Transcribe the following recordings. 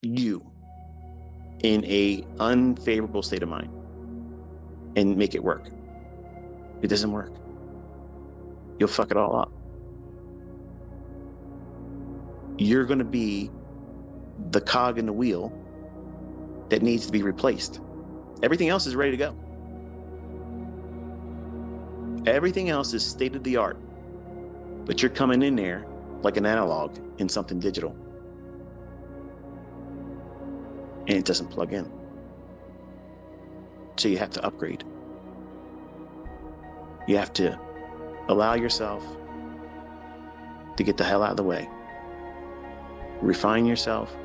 you in a unfavorable state of mind and make it work. It doesn't work. You'll fuck it all up. You're going to be the cog in the wheel that needs to be replaced. Everything else is ready to go. Everything else is state of the art, but you're coming in there like an analog in something digital, and it doesn't plug in. So you have to upgrade. You have to allow yourself to get the hell out of the way. Refine yourself,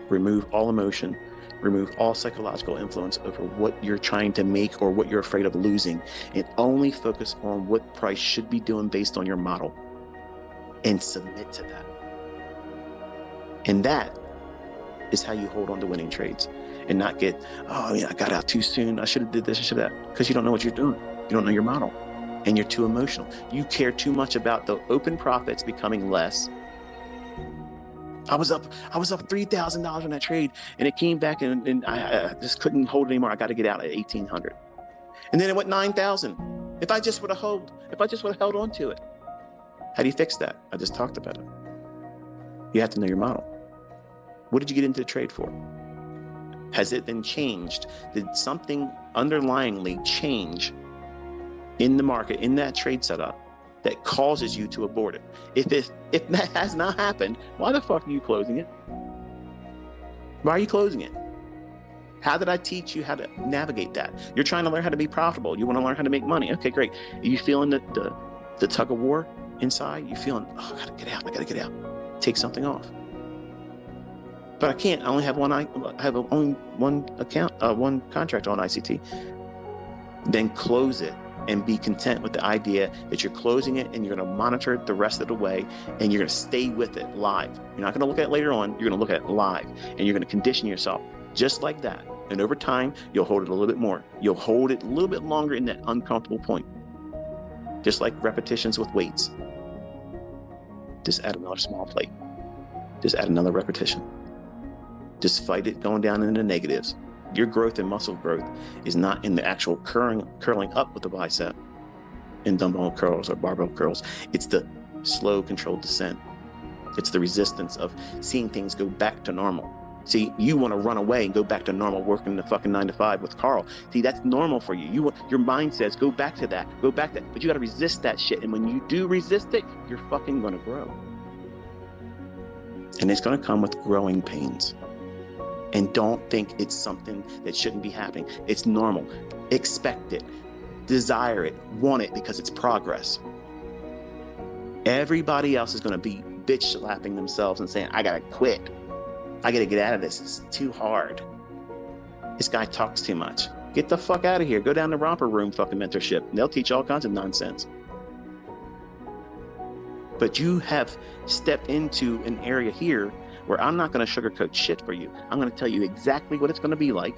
remove all emotion, remove all psychological influence over what you're trying to make or what you're afraid of losing, and only focus on what price should be doing based on your model and submit to that. And that is how you hold on to winning trades and not get, oh yeah, I got out too soon. I should have did this, I should have that. Because you don't know what you're doing. You don't know your model and you're too emotional. You care too much about the open profits becoming less. I was up $3,000 on that trade, and it came back, and I just couldn't hold it anymore. I got to get out at 1,800, and then it went 9,000. If I just would have held on to it. How do you fix that? I just talked about it. You have to know your model. What did you get into the trade for? Has it been changed? Did something underlyingly change in the market, in that trade setup, that causes you to abort it? If that has not happened, why the fuck are you closing it? Why are you closing it? How did I teach you how to navigate that? You're trying to learn how to be profitable. You want to learn how to make money. Okay, great. Are you feeling the tug of war inside? You feeling, oh, I gotta get out. Take something off. But I can't. I only have only one account, one contract on ICT. Then close it and be content with the idea that you're closing it and you're going to monitor it the rest of the way, and you're going to stay with it live. You're not going to look at it later on. You're going to look at it live, and you're going to condition yourself just like that. And over time, you'll hold it a little bit more. You'll hold it a little bit longer in that uncomfortable point. Just like repetitions with weights. Just add another small plate. Just add another repetition. Just fight it going down into the negatives. Your growth and muscle growth is not in the actual curling up with the bicep in dumbbell curls or barbell curls. It's the slow, controlled descent. It's the resistance of seeing things go back to normal. See, you want to run away and go back to normal, working the fucking 9 to 5 with Carl. See, that's normal for you. Your mind says, go back to that, but you got to resist that shit. And when you do resist it, you're fucking going to grow. And it's going to come with growing pains. And don't think it's something that shouldn't be happening. It's normal. Expect it. Desire it. Want it, because it's progress. Everybody else is going to be bitch slapping themselves and saying, I got to quit. I got to get out of this. It's too hard. This guy talks too much. Get the fuck out of here. Go down to romper room fucking mentorship. They'll teach all kinds of nonsense. But you have stepped into an area here where I'm not going to sugarcoat shit for you. I'm going to tell you exactly what it's going to be like.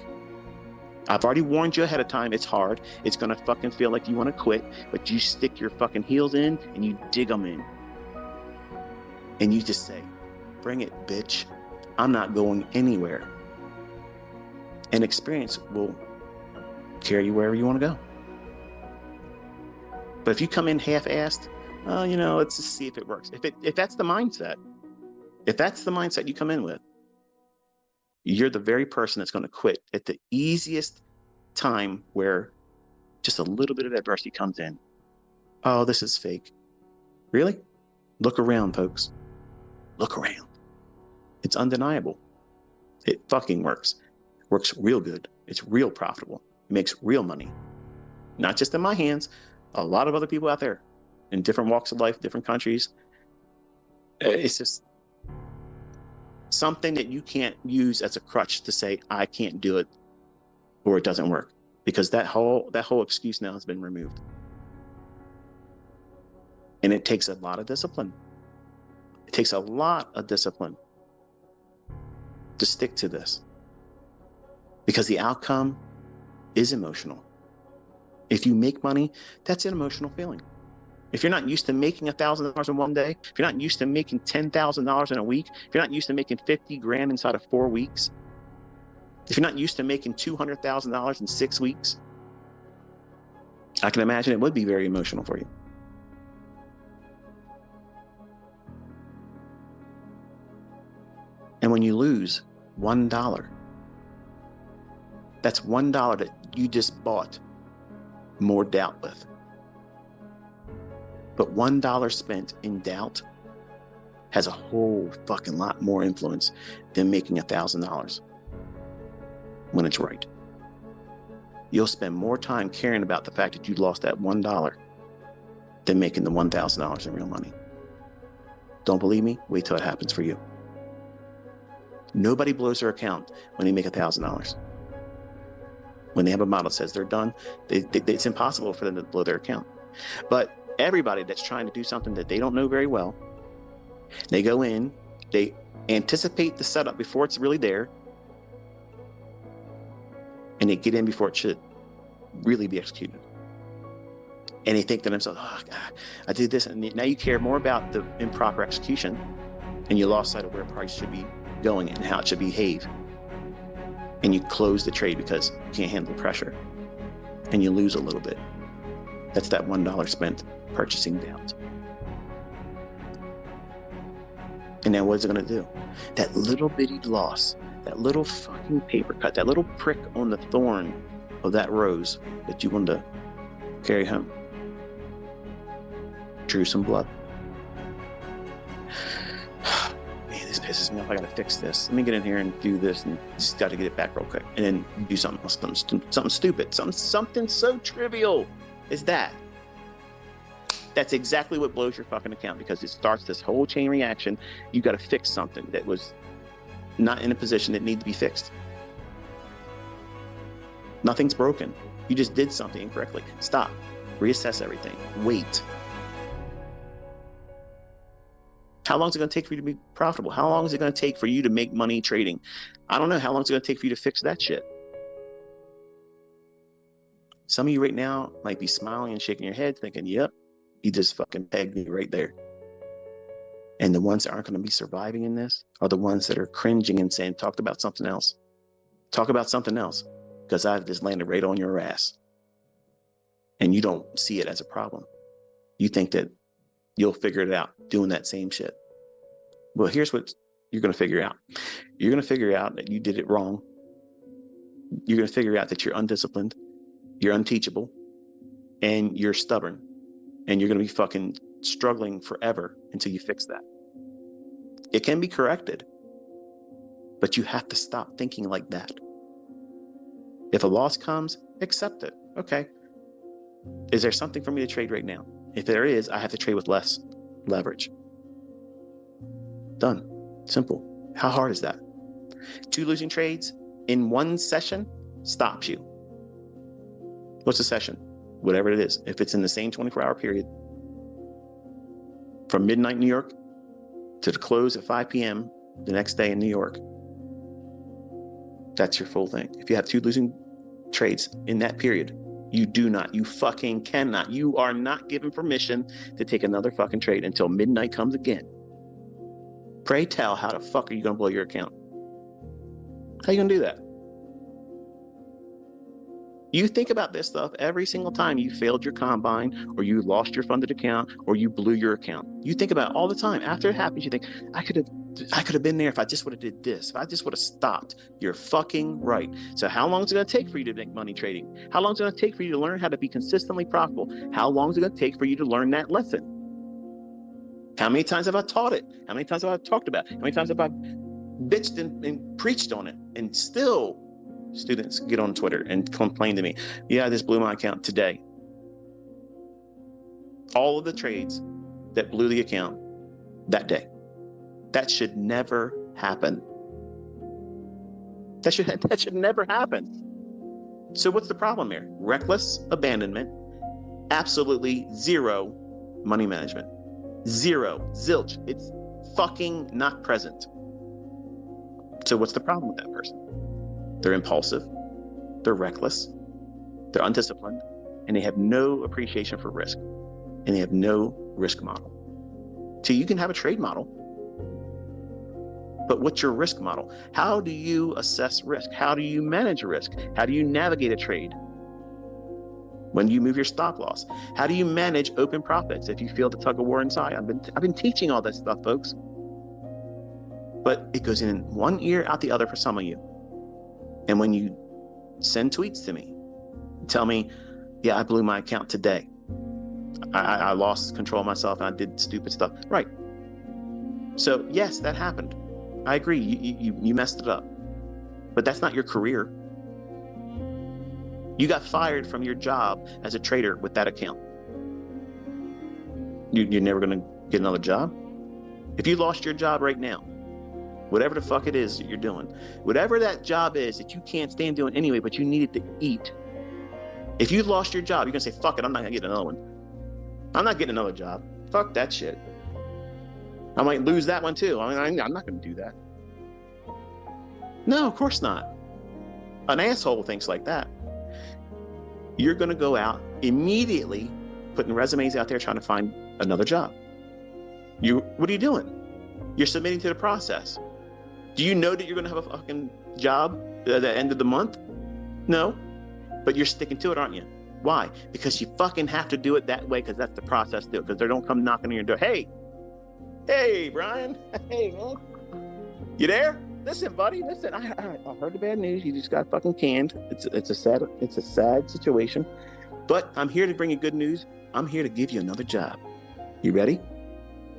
I've already warned you ahead of time. It's hard. It's going to fucking feel like you want to quit, but you stick your fucking heels in and you dig them in. And you just say, bring it, bitch. I'm not going anywhere. And experience will carry you wherever you want to go. But if you come in half-assed, let's just see if it works. If that's the mindset, you come in with, you're the very person that's going to quit at the easiest time where just a little bit of adversity comes in. Oh, this is fake. Really? Look around, folks. Look around. It's undeniable. It fucking works. It works real good. It's real profitable. It makes real money. Not just in my hands. A lot of other people out there in different walks of life, different countries. It's just something that you can't use as a crutch to say, I can't do it or it doesn't work, because that whole excuse now has been removed. And it takes a lot of discipline. It takes a lot of discipline to stick to this, because the outcome is emotional. If you make money, that's an emotional feeling. If you're not used to making $1,000 in one day, if you're not used to making $10,000 in a week, if you're not used to making 50 grand inside of 4 weeks, if you're not used to making $200,000 in 6 weeks, I can imagine it would be very emotional for you. And when you lose $1, that's $1 that you just bought more doubt with. But $1 spent in doubt has a whole fucking lot more influence than making $1,000 when it's right. You'll spend more time caring about the fact that you lost that $1 than making the $1,000 in real money. Don't believe me? Wait till it happens for you. Nobody blows their account when they make $1,000. When they have a model that says they're done, it's impossible for them to blow their account. But everybody that's trying to do something that they don't know very well, they go in, they anticipate the setup before it's really there, and they get in before it should really be executed. And they think to themselves, oh God, I did this. And now you care more about the improper execution, and you lost sight of where price should be going and how it should behave. And you close the trade because you can't handle the pressure, and you lose a little bit. That's that $1 spent purchasing doubt. And now what's it going to do? That little bitty loss, that little fucking paper cut, that little prick on the thorn of that rose that you wanted to carry home, drew some blood. Man, this pisses me off. I got to fix this. Let me get in here and do this, and just got to get it back real quick, and then do something else, something stupid, something so trivial as that. That's exactly what blows your fucking account, because it starts this whole chain reaction. You got to fix something that was not in a position that needed to be fixed. Nothing's broken. You just did something incorrectly. Stop. Reassess everything. Wait. How long is it going to take for you to be profitable? How long is it going to take for you to make money trading? I don't know. How long is it going to take for you to fix that shit? Some of you right now might be smiling and shaking your head thinking, yep, he just fucking pegged me right there. And the ones that aren't going to be surviving in this are the ones that are cringing and saying, talk about something else. Talk about something else, because I've just landed right on your ass. And you don't see it as a problem. You think that you'll figure it out doing that same shit. Well, here's what you're going to figure out. You're going to figure out that you did it wrong. You're going to figure out that you're undisciplined, you're unteachable, and you're stubborn. And you're going to be fucking struggling forever until you fix that. It can be corrected, but you have to stop thinking like that. If a loss comes, accept it. Okay. Is there something for me to trade right now? If there is, I have to trade with less leverage. Done. Simple. How hard is that? 2 losing trades in one session stops you. What's a session? Whatever it is. If it's in the same 24-hour period, from midnight New York to the close at 5 p.m. the next day in New York, that's your full thing. If you have 2 losing trades in that period, you fucking cannot. You are not given permission to take another fucking trade until midnight comes again. Pray tell, how the fuck are you going to blow your account? How are you going to do that? You think about this stuff every single time you failed your combine, or you lost your funded account, or you blew your account. You think about it all the time. After it happens, you think, I could have been there if I just would have did this. If I just would have stopped. You're fucking right. So how long is it going to take for you to make money trading? How long is it going to take for you to learn how to be consistently profitable? How long is it going to take for you to learn that lesson? How many times have I taught it? How many times have I talked about it? How many times have I bitched and preached on it? And still, students get on Twitter and complain to me, yeah, I just blew my account today. All of the trades that blew the account that day. That should never happen. That should never happen. So what's the problem here? Reckless abandonment, absolutely zero money management. Zero, zilch. It's fucking not present. So what's the problem with that person? They're impulsive, they're reckless, they're undisciplined, and they have no appreciation for risk. and they have no risk model. So you can have a trade model, but what's your risk model? How do you assess risk? How do you manage risk? How do you navigate a trade? When do you move your stop loss? How do you manage open profits if you feel the tug of war inside? I've been teaching all that stuff, folks. But it goes in one ear out the other for some of you. And when you send tweets to me, tell me, yeah, I blew my account today. I lost control of myself and I did stupid stuff. Right. So yes, that happened. I agree. You messed it up. But that's not your career. You got fired from your job as a trader with that account. You're never going to get another job. If you lost your job right now, whatever the fuck it is that you're doing, whatever that job is that you can't stand doing anyway, but you needed to eat. If you lost your job, you're going to say, fuck it, I'm not going to get another one. I'm not getting another job. Fuck that shit. I might lose that one too. I mean, I'm not going to do that. No, of course not. An asshole thinks like that. You're going to go out immediately putting resumes out there trying to find another job. What are you doing? You're submitting to the process. Do you know that you're going to have a fucking job at the end of the month? No, but you're sticking to it, aren't you? Why? Because you fucking have to do it that way, because that's the process to do it, because they don't come knocking on your door. Hey, Brian. Hey, man. You there? Listen, buddy. Listen, I heard the bad news. You just got fucking canned. It's a sad situation. But I'm here to bring you good news. I'm here to give you another job. You ready?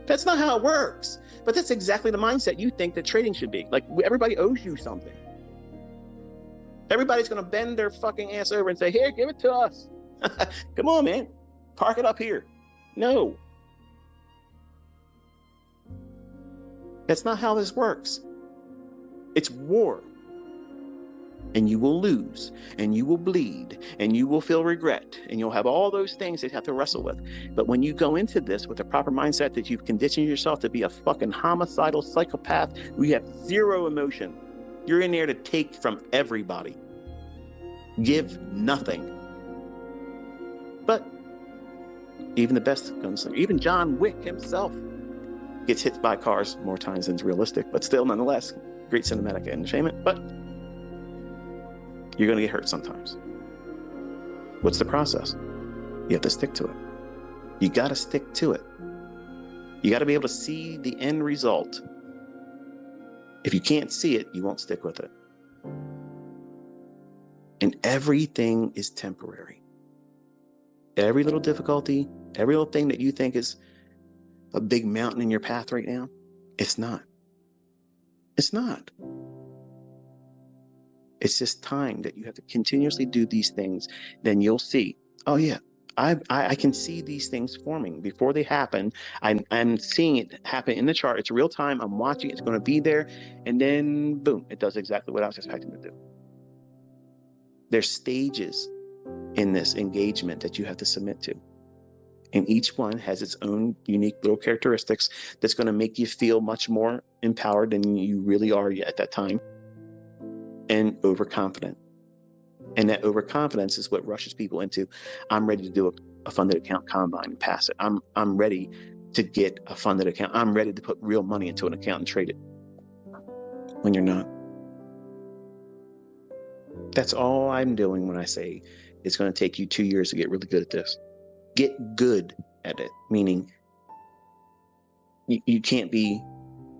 That's not how it works. But that's exactly the mindset you think that trading should be. Like, everybody owes you something. Everybody's going to bend their fucking ass over and say, here, give it to us. Come on, man. Park it up here. No. That's not how this works. It's war. And you will lose, and you will bleed, and you will feel regret, and you'll have all those things that you have to wrestle with. But when you go into this with the proper mindset that you've conditioned yourself to be a fucking homicidal psychopath, we have zero emotion. You're in there to take from everybody. Give nothing. But even the best gunslinger, even John Wick himself, gets hit by cars more times than is realistic, but still, nonetheless, great cinematic entertainment. But you're going to get hurt sometimes. What's the process? You have to stick to it. You got to stick to it. You got to be able to see the end result. If you can't see it, you won't stick with it. And everything is temporary. Every little difficulty, every little thing that you think is a big mountain in your path right now, it's not. It's not. It's just time that you have to continuously do these things. Then you'll see, oh yeah, I can see these things forming before they happen. I'm seeing it happen in the chart. It's real time. I'm watching. It's going to be there. And then boom, it does exactly what I was expecting to do. There's stages in this engagement that you have to submit to. And each one has its own unique little characteristics that's going to make you feel much more empowered than you really are at that time. And overconfident. And that overconfidence is what rushes people into, I'm ready to do a funded account combine and pass it. I'm ready to get a funded account. I'm ready to put real money into an account and trade it. When you're not. That's all I'm doing when I say it's going to take you 2 years to get really good at this. Get good at it, meaning you can't be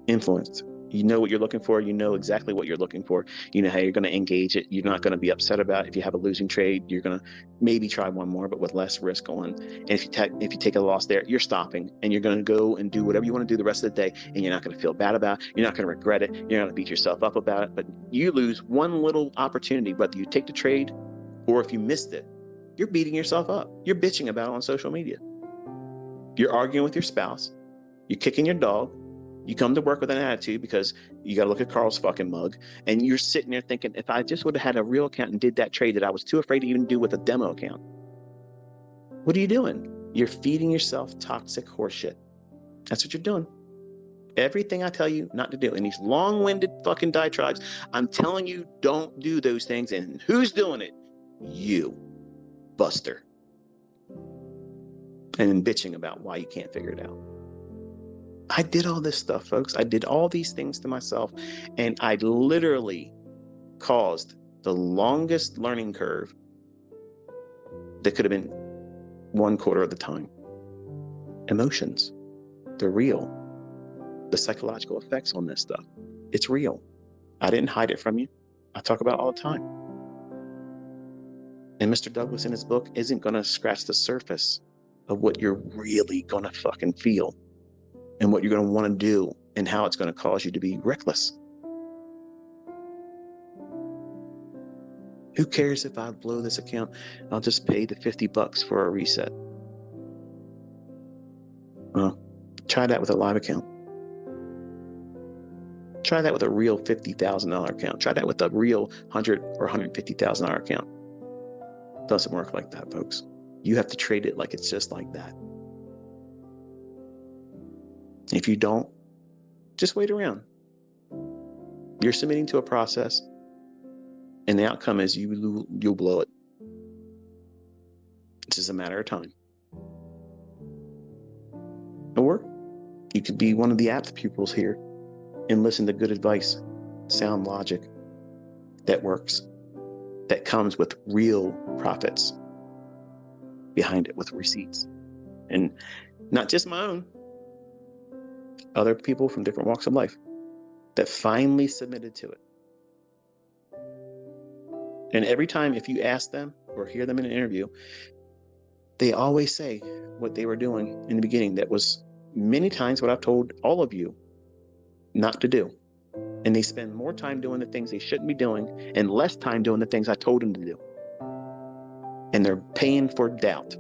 influenced. You know what you're looking for. You know exactly what you're looking for. You know how you're going to engage it. You're not going to be upset about it. If you have a losing trade, you're going to maybe try one more, but with less risk on. And if you take a loss there, you're stopping and you're going to go and do whatever you want to do the rest of the day. And you're not going to feel bad about it. You're not going to regret it. You're not going to beat yourself up about it. But you lose one little opportunity, whether you take the trade or if you missed it, you're beating yourself up. You're bitching about it on social media. You're arguing with your spouse. You're kicking your dog. You come to work with an attitude because you got to look at Carl's fucking mug, and you're sitting there thinking, if I just would have had a real account and did that trade that I was too afraid to even do with a demo account. What are you doing? You're feeding yourself toxic horseshit. That's what you're doing. Everything I tell you not to do in these long-winded fucking diatribes, I'm telling you, don't do those things. And who's doing it? You, Buster. and then bitching about why you can't figure it out. I did all this stuff, folks. I did all these things to myself, and I literally caused the longest learning curve that could have been 1/4 of the time. Emotions, they're real. The psychological effects on this stuff, it's real. I didn't hide it from you. I talk about it all the time. And Mr. Douglas in his book isn't going to scratch the surface of what you're really going to fucking feel and what you're going to want to do and how it's going to cause you to be reckless. Who cares if I blow this account? I'll just pay the $50 for a reset. Well, try that with a live account. Try that with a real $50,000 account. Try that with a real $100,000 or $150,000 account. Doesn't work like that, folks. You have to trade it like it's just like that. If you don't, just wait around. You're submitting to a process, and the outcome is you'll blow it. It's just a matter of time. Or you could be one of the apt pupils here and listen to good advice, sound logic that works, that comes with real profits behind it, with receipts. And not just my own, other people from different walks of life that finally submitted to it. And every time, if you ask them or hear them in an interview, they always say what they were doing in the beginning. That was many times what I've told all of you not to do. And they spend more time doing the things they shouldn't be doing and less time doing the things I told them to do. And they're paying for doubt.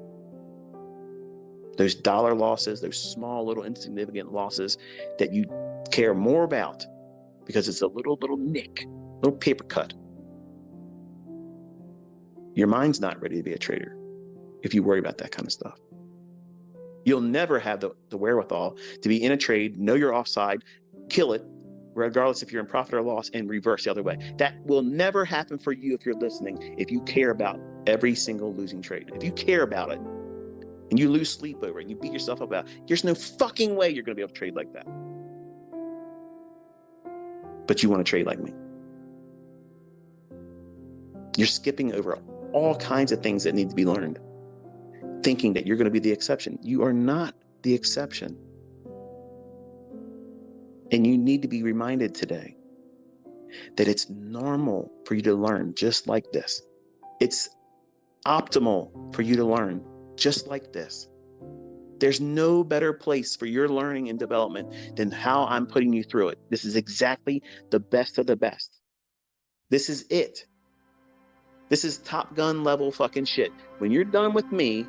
Those dollar losses, those small, little, insignificant losses that you care more about because it's a little nick, little paper cut. Your mind's not ready to be a trader if you worry about that kind of stuff. You'll never have the wherewithal to be in a trade, know you're offside, kill it, regardless if you're in profit or loss, and reverse the other way. That will never happen for you if you're listening, if you care about every single losing trade. If you care about it, and you lose sleep over it, and you beat yourself up about it, there's no fucking way you're going to be able to trade like that. But you want to trade like me. You're skipping over all kinds of things that need to be learned, thinking that you're going to be the exception. You are not the exception. And you need to be reminded today that it's normal for you to learn just like this. It's optimal for you to learn just like this. There's no better place for your learning and development than how I'm putting you through it. This is exactly the best of the best. This is it. This is Top Gun level fucking shit. When you're done with me,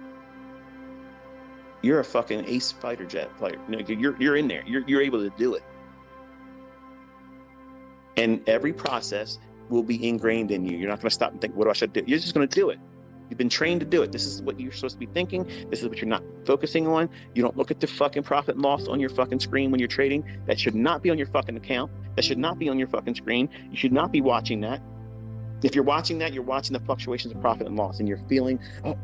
you're a fucking ace fighter jet player. You know, you're in there. You're able to do it. And every process will be ingrained in you. You're not going to stop and think, what do I should do? You're just going to do it. You've been trained to do it. This is what you're supposed to be thinking. This is what you're not focusing on. You don't look at the fucking profit and loss on your fucking screen when you're trading. That should not be on your fucking account. That should not be on your fucking screen. You should not be watching that. If you're watching that, you're watching the fluctuations of profit and loss, and you're feeling, oh,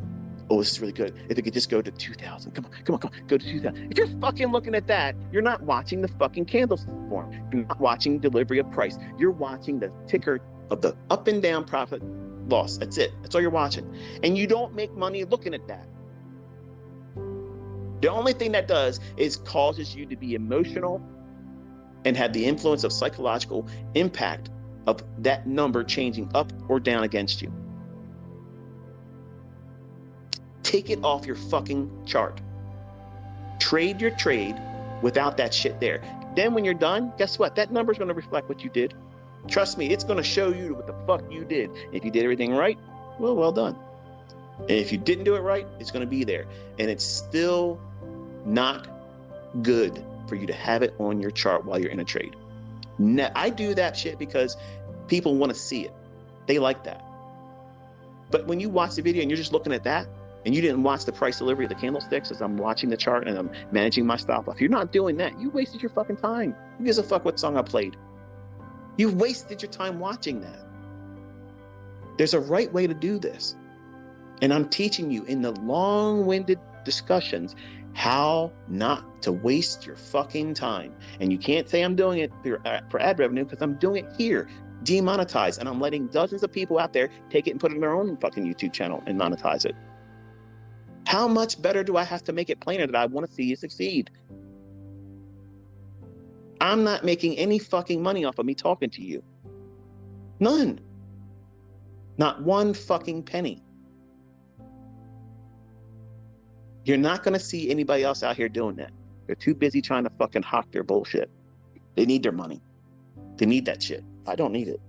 this is really good. If it could just go to 2,000, come on, go to 2,000. If you're fucking looking at that, you're not watching the fucking candlestick form. You're not watching delivery of price. You're watching the ticker of the up and down profit loss. That's it. That's all you're watching. And you don't make money looking at that. The only thing that does is causes you to be emotional and have the influence of psychological impact of that number changing up or down against you. Take it off your fucking chart. Trade your trade without that shit there. Then when you're done, guess what? That number is going to reflect what you did. Trust me, it's going to show you what the fuck you did. If you did everything right, well done. And if you didn't do it right, it's going to be there. And it's still not good for you to have it on your chart while you're in a trade. Now, I do that shit because people want to see it. They like that. But when you watch the video and you're just looking at that, and you didn't watch the price delivery of the candlesticks as I'm watching the chart and I'm managing my stop loss, if you're not doing that, you wasted your fucking time. Who gives a fuck what song I played? You wasted your time watching that. There's a right way to do this. And I'm teaching you in the long-winded discussions how not to waste your fucking time. And you can't say I'm doing it for ad revenue, because I'm doing it here, demonetized, and I'm letting dozens of people out there take it and put it in their own fucking YouTube channel and monetize it. How much better do I have to make it plainer that I want to see you succeed? I'm not making any fucking money off of me talking to you. None. Not one fucking penny. You're not going to see anybody else out here doing that. They're too busy trying to fucking hawk their bullshit. They need their money. They need that shit. I don't need it.